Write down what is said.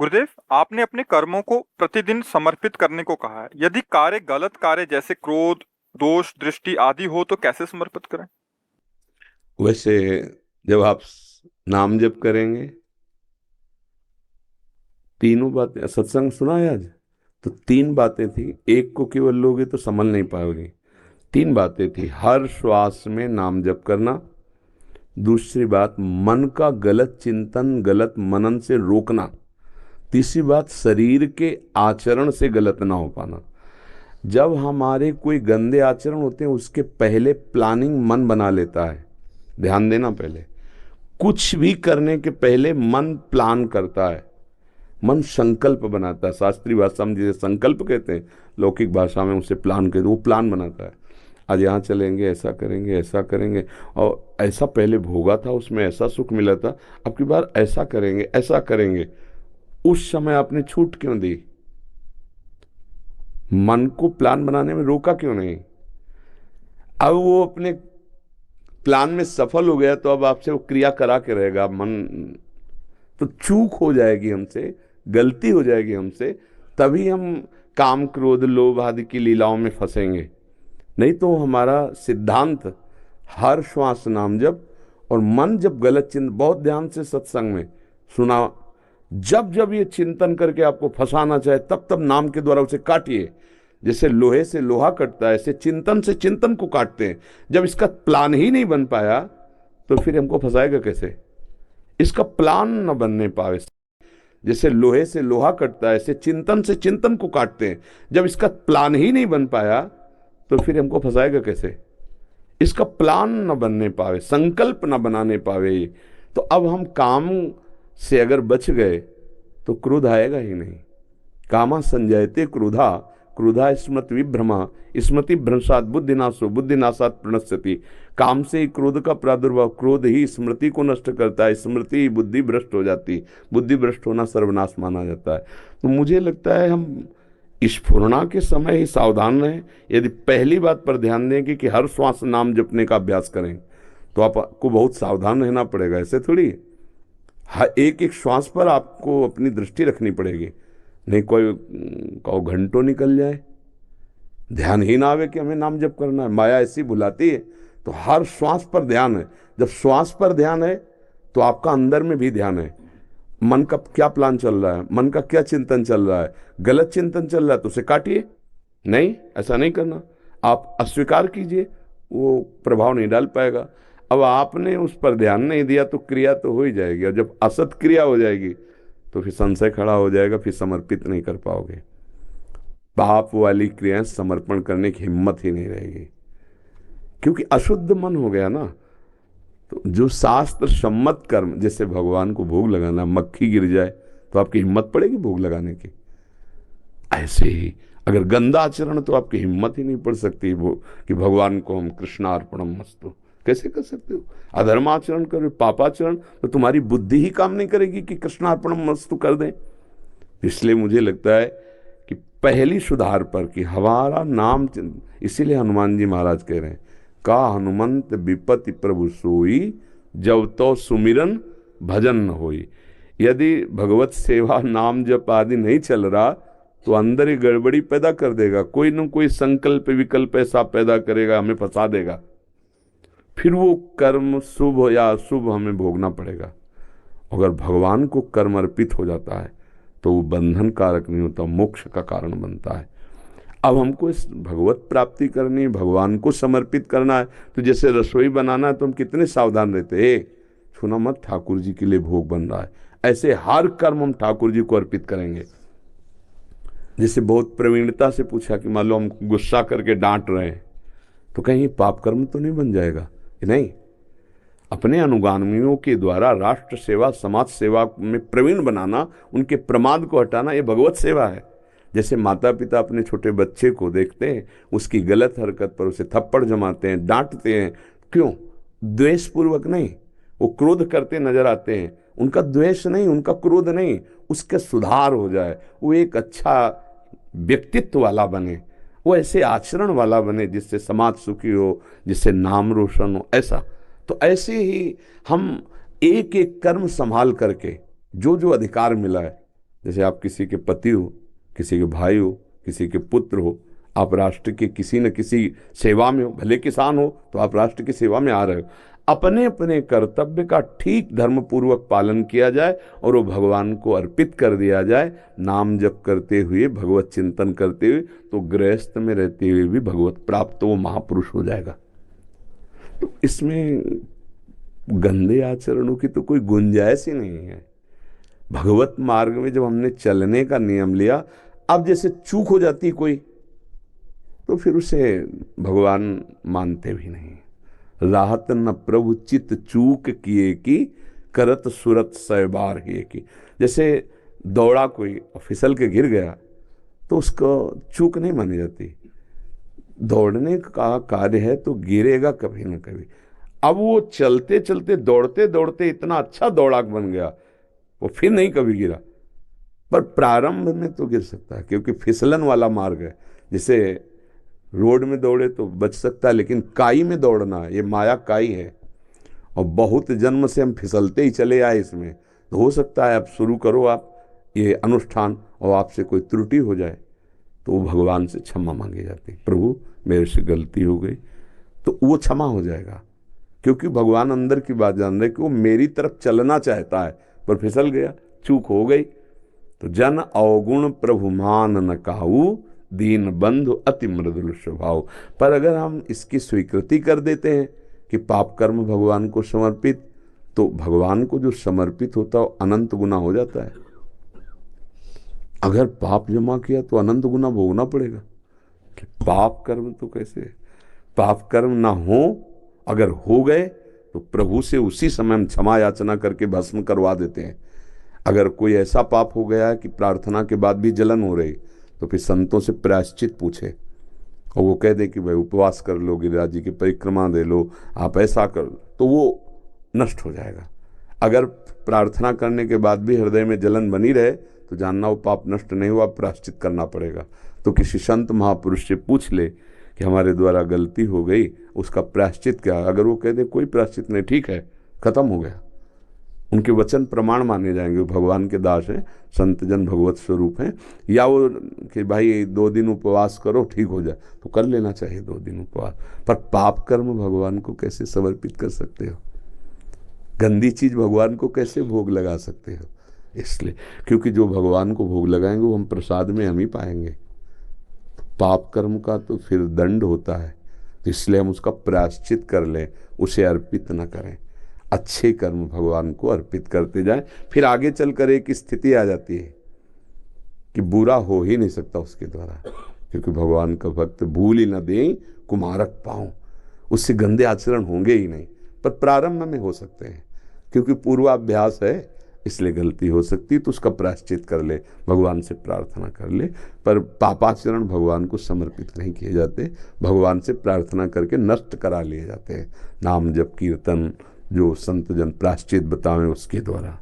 गुरुदेव, आपने अपने कर्मों को प्रतिदिन समर्पित करने को कहा है। यदि कार्य गलत कार्य जैसे क्रोध, दोष, दृष्टि आदि हो तो कैसे समर्पित करें? वैसे जब आप नाम जप करेंगे, तीनों बातें सत्संग सुना है आज, तो तीन बातें थी। एक को केवल लोगे तो संभल नहीं पाओगे। तीन बातें थी। हर श्वास में नाम जप करना। दूसरी बात, मन का गलत चिंतन गलत मनन से रोकना। तीसरी बात, शरीर के आचरण से गलत ना हो पाना। जब हमारे कोई गंदे आचरण होते हैं, उसके पहले प्लानिंग मन बना लेता है। ध्यान देना, पहले कुछ भी करने के पहले मन प्लान करता है। मन संकल्प बनाता है। शास्त्रीय भाषा में जिसे संकल्प कहते हैं, लौकिक भाषा में उसे प्लान कहते हैं। वो प्लान बनाता है, आज यहाँ चलेंगे, ऐसा करेंगे, ऐसा करेंगे, और ऐसा पहले भोगा था, उसमें ऐसा सुख मिला था, अब की बार ऐसा करेंगे, ऐसा करेंगे। उस समय आपने छूट क्यों दी? मन को प्लान बनाने में रोका क्यों नहीं? अब वो अपने प्लान में सफल हो गया, तो अब आपसे वो क्रिया करा के रहेगा मन। तो चूक हो जाएगी हमसे, गलती हो जाएगी हमसे, तभी हम काम क्रोध लोभ आदि की लीलाओं में फंसेंगे। नहीं तो हमारा सिद्धांत हर श्वास नाम जप। और मन जब गलत चिंतन, बहुत ध्यान से सत्संग में सुना, जब जब ये चिंतन करके आपको फंसाना चाहे, तब तब नाम के द्वारा उसे काटिए। जैसे लोहे से लोहा कटता है, ऐसे चिंतन से चिंतन को काटते हैं। जब इसका प्लान ही नहीं बन पाया, तो फिर हमको फंसाएगा कैसे? इसका प्लान न बनने पावे। जैसे लोहे से लोहा कटता है, ऐसे चिंतन से चिंतन को काटते हैं। जब इसका प्लान ही नहीं बन पाया, तो फिर हमको फंसाएगा कैसे? इसका प्लान न बनने पावे, संकल्प न बनाने पावे। तो अब हम काम से अगर बच गए, तो क्रोध आएगा ही नहीं। कामा संजयते क्रोधा, क्रोधा स्मृति विभ्रमा, स्मृति भ्रंशात बुद्धिनाशो, बुद्धिनाशात प्रणश्यति। काम से ही क्रोध का प्रादुर्भाव, क्रोध ही स्मृति को नष्ट करता है, स्मृति ही बुद्धि भ्रष्ट हो जाती, बुद्धि भ्रष्ट होना सर्वनाश माना जाता है। तो मुझे लगता है हम स्फुरना के समय ही सावधान रहें। यदि पहली बात पर ध्यान देंगे कि हर श्वास नाम जपने का अभ्यास करें, तो आपको बहुत सावधान रहना पड़ेगा। ऐसे थोड़ी हर एक एक श्वास पर आपको अपनी दृष्टि रखनी पड़ेगी। नहीं कोई कहो घंटों निकल जाए, ध्यान ही ना आवे कि हमें नाम जप करना है। माया ऐसी बुलाती है। तो हर श्वास पर ध्यान है। जब श्वास पर ध्यान है, तो आपका अंदर में भी ध्यान है। मन का क्या प्लान चल रहा है, मन का क्या चिंतन चल रहा है। गलत चिंतन चल रहा है तो उसे काटिए। नहीं, ऐसा नहीं करना। आप अस्वीकार कीजिए, वो प्रभाव नहीं डाल पाएगा। अब आपने उस पर ध्यान नहीं दिया, तो क्रिया तो हो ही जाएगी, और जब असत क्रिया हो जाएगी, तो फिर संशय खड़ा हो जाएगा, फिर समर्पित नहीं कर पाओगे। पाप वाली क्रियाएं समर्पण करने की हिम्मत ही नहीं रहेगी, क्योंकि अशुद्ध मन हो गया ना। तो जो शास्त्र सम्मत कर्म, जैसे भगवान को भोग लगाना, मक्खी गिर जाए तो आपकी हिम्मत पड़ेगी भोग लगाने की? ऐसे ही अगर गंदा आचरण, तो आपकी हिम्मत ही नहीं पड़ सकती वो कि भगवान को हम कृष्णार्पणम मस्तु कैसे कर सकते हो? अधर्म आचरण करो, पापाचरण, तो तुम्हारी बुद्धि ही काम नहीं करेगी कि कृष्णार्पणम मस्तु कर दें। इसलिए मुझे लगता है कि पहली सुधार पर कि हमारा नाम, इसीलिए हनुमान जी महाराज कह रहे हैं, का हनुमंत विपति प्रभु सोई, जब तो सुमिरन भजन न होई। यदि भगवत सेवा नाम जप आदि नहीं चल रहा, तो अंदर ही गड़बड़ी पैदा कर देगा। कोई न कोई संकल्प विकल्प ऐसा पैदा करेगा, हमें फंसा देगा। फिर वो कर्म शुभ हो या अशुभ हमें भोगना पड़ेगा। अगर भगवान को कर्म अर्पित हो जाता है, तो वो बंधन कारक नहीं होता, मोक्ष का कारण बनता है। अब हमको इस भगवत प्राप्ति करनी, भगवान को समर्पित करना है। तो जैसे रसोई बनाना है, तो हम कितने सावधान रहते हैं, छूना मत, ठाकुर जी के लिए भोग बन रहा है। ऐसे हर कर्म हम ठाकुर जी को अर्पित करेंगे। जैसे बहुत प्रवीणता से पूछा कि मान लो हम गुस्सा करके डांट रहे हैं, तो कहीं पाप कर्म तो नहीं बन जाएगा? नहीं, अपने अनुगामियों के द्वारा राष्ट्र सेवा समाज सेवा में प्रवीण बनाना, उनके प्रमाद को हटाना, ये भगवत सेवा है। जैसे माता पिता अपने छोटे बच्चे को देखते हैं, उसकी गलत हरकत पर उसे थप्पड़ जमाते हैं, डांटते हैं। क्यों? द्वेष पूर्वक नहीं, वो क्रोध करते नजर आते हैं। उनका द्वेष नहीं, उनका क्रोध नहीं, उसके सुधार हो जाए, वो एक अच्छा व्यक्तित्व वाला बने, वो ऐसे आचरण वाला बने जिससे समाज सुखी हो, जिससे नाम रोशन हो। ऐसा तो ऐसे ही हम एक एक कर्म संभाल करके, जो जो अधिकार मिला है जैसे आप किसी के पति हो, किसी के भाई हो, किसी के पुत्र हो, आप राष्ट्र के किसी न किसी सेवा में हो, भले किसान हो तो आप राष्ट्र की सेवा में आ रहे हो। अपने अपने कर्तव्य का ठीक धर्मपूर्वक पालन किया जाए और वो भगवान को अर्पित कर दिया जाए, नाम जप करते हुए, भगवत चिंतन करते हुए, तो गृहस्थ में रहते हुए भी भगवत प्राप्त, तो वो महापुरुष हो जाएगा। तो इसमें गंदे आचरणों की तो कोई गुंजाइश ही नहीं है। भगवत मार्ग में जब हमने चलने का नियम लिया, अब जैसे चूक हो जाती कोई, तो फिर उसे भगवान मानते भी नहीं। राहत न प्रभु चित चूक किए की, करत सुरत सैबार ही की। जैसे दौड़ा कोई फिसल के गिर गया तो उसको चूक नहीं मानी जाती। दौड़ने का कार्य है तो गिरेगा कभी ना कभी। अब वो चलते चलते दौड़ते दौड़ते इतना अच्छा दौड़ाक बन गया, वो फिर नहीं कभी गिरा। पर प्रारंभ में तो गिर सकता है, क्योंकि फिसलन वाला मार्ग है। जैसे रोड में दौड़े तो बच सकता है, लेकिन काई में दौड़ना, ये माया काई है, और बहुत जन्म से हम फिसलते ही चले आए इसमें। तो हो सकता है आप शुरू करो आप ये अनुष्ठान और आपसे कोई त्रुटि हो जाए, तो वो भगवान से क्षमा मांगी जाती, प्रभु मेरे से गलती हो गई, तो वो क्षमा हो जाएगा। क्योंकि भगवान अंदर की बात जान रहे कि वो मेरी तरफ चलना चाहता है, पर फिसल गया, चूक हो गई। तो जन अवगुण प्रभु मान न काऊ, दीन बंधु अति मृदुल स्वभाव। पर अगर हम इसकी स्वीकृति कर देते हैं कि पाप कर्म भगवान को समर्पित, तो भगवान को जो समर्पित होता है अनंत गुना हो जाता है। अगर पाप जमा किया तो अनंत गुना भोगना पड़ेगा। कि पाप कर्म तो कैसे, पाप कर्म ना हो, अगर हो गए तो प्रभु से उसी समय हम क्षमा याचना करके भस्म करवा देते हैं। अगर कोई ऐसा पाप हो गया है कि प्रार्थना के बाद भी जलन हो रही, तो फिर संतों से प्रायश्चित पूछे, और वो कह दे कि भाई उपवास कर लो, गिरिराज जी की परिक्रमा दे लो, आप ऐसा कर लो, तो वो नष्ट हो जाएगा। अगर प्रार्थना करने के बाद भी हृदय में जलन बनी रहे, तो जानना वो पाप नष्ट नहीं हुआ, प्रायश्चित करना पड़ेगा। तो किसी संत महापुरुष से पूछ ले कि हमारे द्वारा गलती हो गई, उसका प्रायश्चित क्या है। अगर वो कह दे कोई प्रायश्चित नहीं, ठीक है, खत्म हो गया, उनके वचन प्रमाण माने जाएंगे, भगवान के दास हैं, संत जन भगवत स्वरूप हैं। या वो कि भाई 2 दिन उपवास करो ठीक हो जाए, तो कर लेना चाहिए 2 दिन उपवास। पर पाप कर्म भगवान को कैसे समर्पित कर सकते हो, गंदी चीज भगवान को कैसे भोग लगा सकते हो। इसलिए क्योंकि जो भगवान को भोग लगाएंगे वो हम प्रसाद में हम ही पाएंगे। पाप कर्म का तो फिर दंड होता है, तो इसलिए हम उसका प्रायश्चित कर लें, उसे अर्पित न करें। अच्छे कर्म भगवान को अर्पित करते जाएं। फिर आगे चलकर एक स्थिति आ जाती है कि बुरा हो ही नहीं सकता उसके द्वारा, क्योंकि भगवान का भक्त भूल ही न दें कुमारक पाऊं, उससे गंदे आचरण होंगे ही नहीं। पर प्रारंभ में हो सकते हैं, क्योंकि पूर्वाभ्यास है, इसलिए गलती हो सकती, तो उसका प्रायश्चित कर ले, भगवान से प्रार्थना कर ले। पर पापाचरण भगवान को समर्पित नहीं किए जाते, भगवान से प्रार्थना करके नष्ट करा लिए जाते हैं, नाम जप कीर्तन जो संत जन प्रायश्चित बतावें उसके द्वारा।